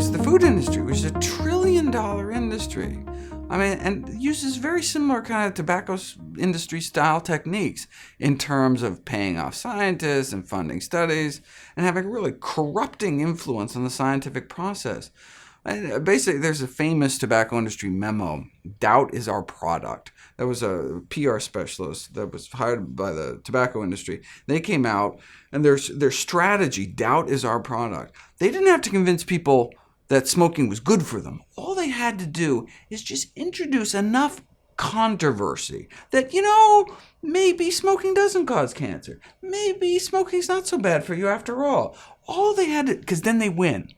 there's the food industry, which is a $1 trillion industry. I mean, and uses very similar kind of tobacco industry style techniques in terms of paying off scientists and funding studies and having really corrupting influence on the scientific process. And basically, there's a famous tobacco industry memo, "Doubt is our product." That was a PR specialist that was hired by the tobacco industry. They came out, and their strategy, "Doubt is our product." They didn't have to convince people that smoking was good for them. All they had to do is just introduce enough controversy that, maybe smoking doesn't cause cancer. Maybe smoking's not so bad for you after all. All they had to, because then they win.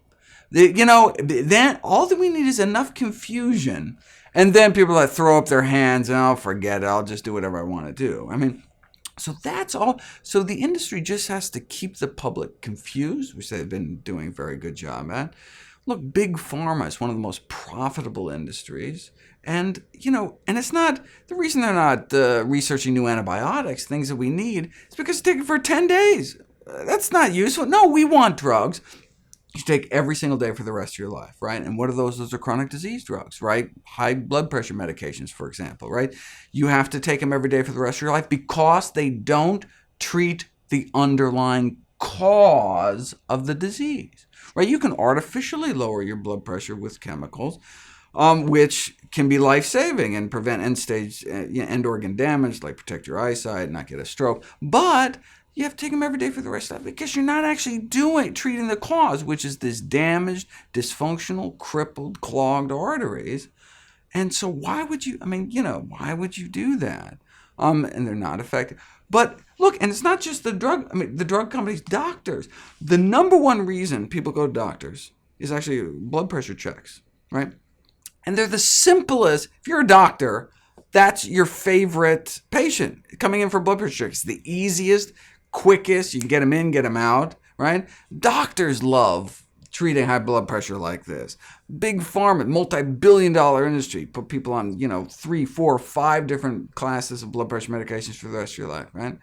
Then all that we need is enough confusion, and then people that throw up their hands and, "I'll forget it, I'll just do whatever I want to do." I mean, so that's all. So the industry just has to keep the public confused, which they've been doing a very good job at. Look, big pharma is one of the most profitable industries, and and it's not the reason they're not researching new antibiotics, things that we need, is because it's taken for 10 days. That's not useful. No, we want drugs you take every single day for the rest of your life, right? And what are those? Those are chronic disease drugs, right? High blood pressure medications, for example, right? You have to take them every day for the rest of your life because they don't treat the underlying cause of the disease, right? You can artificially lower your blood pressure with chemicals, which can be life-saving and prevent end-stage end organ damage, like protect your eyesight, not get a stroke. But you have to take them every day for the rest of life because you're not actually treating the cause, which is this damaged, dysfunctional, crippled, clogged arteries. And so why would you, why would you do that? And they're not effective. But look, and it's not just the drug companies, doctors. The number one reason people go to doctors is actually blood pressure checks, right? And they're the simplest. If you're a doctor, that's your favorite patient coming in for blood pressure checks. The easiest, quickest, you can get them in, get them out, right? Doctors love treating high blood pressure like this. Big pharma, multi-billion-dollar industry, put people on, 3, 4, 5 different classes of blood pressure medications for the rest of your life, right?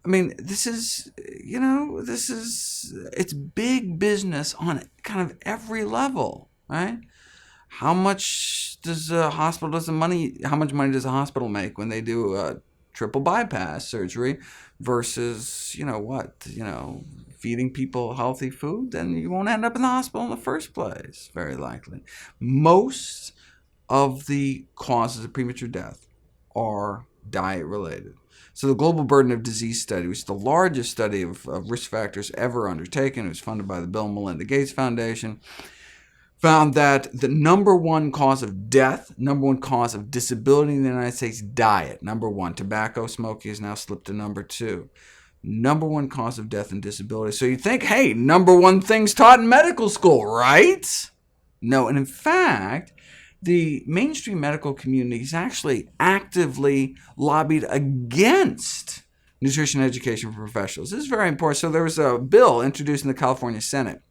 I mean, this is, it's big business on kind of every level, right? How much money does a hospital make when they do a triple bypass surgery versus, feeding people healthy food? Then you won't end up in the hospital in the first place, very likely. Most of the causes of premature death are diet-related. So the Global Burden of Disease Study, which is the largest study of risk factors ever undertaken, it was funded by the Bill and Melinda Gates Foundation, found that the number one cause of death, number one cause of disability in the United States, diet. Number one, tobacco smoking has now slipped to number 2. Number one cause of death and disability. So you think, hey, number one things taught in medical school, right? No, and in fact, the mainstream medical community has actually actively lobbied against nutrition education for professionals. This is very important. So there was a bill introduced in the California Senate.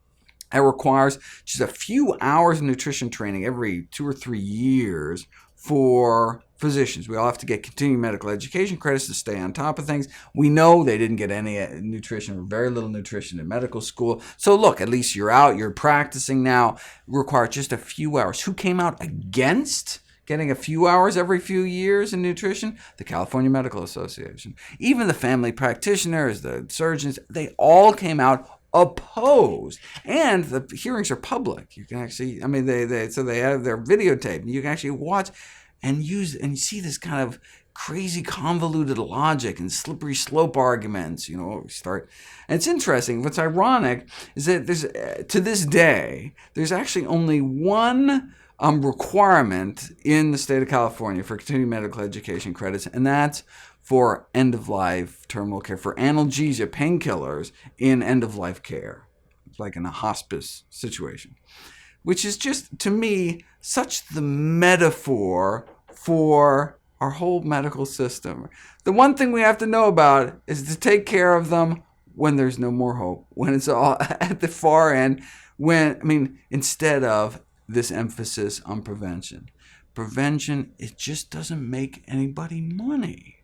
It requires just a few hours of nutrition training every 2 or 3 years for physicians. We all have to get continuing medical education credits to stay on top of things. We know they didn't get any nutrition or very little nutrition in medical school. So look, at least you're out, you're practicing now. It requires just a few hours. Who came out against getting a few hours every few years in nutrition? The California Medical Association. Even the family practitioners, the surgeons, they all came out opposed, and the hearings are public. You can actually, they have their videotape, and you can actually watch and use and see this kind of crazy convoluted logic and slippery slope arguments. And it's interesting. What's ironic is that to this day there's actually only one requirement in the state of California for continuing medical education credits, and that's for end-of-life terminal care, for analgesia, painkillers in end-of-life care, like in a hospice situation, which is just, to me, such the metaphor for our whole medical system. The one thing we have to know about is to take care of them when there's no more hope, when it's all at the far end, instead of this emphasis on prevention. Prevention, it just doesn't make anybody money.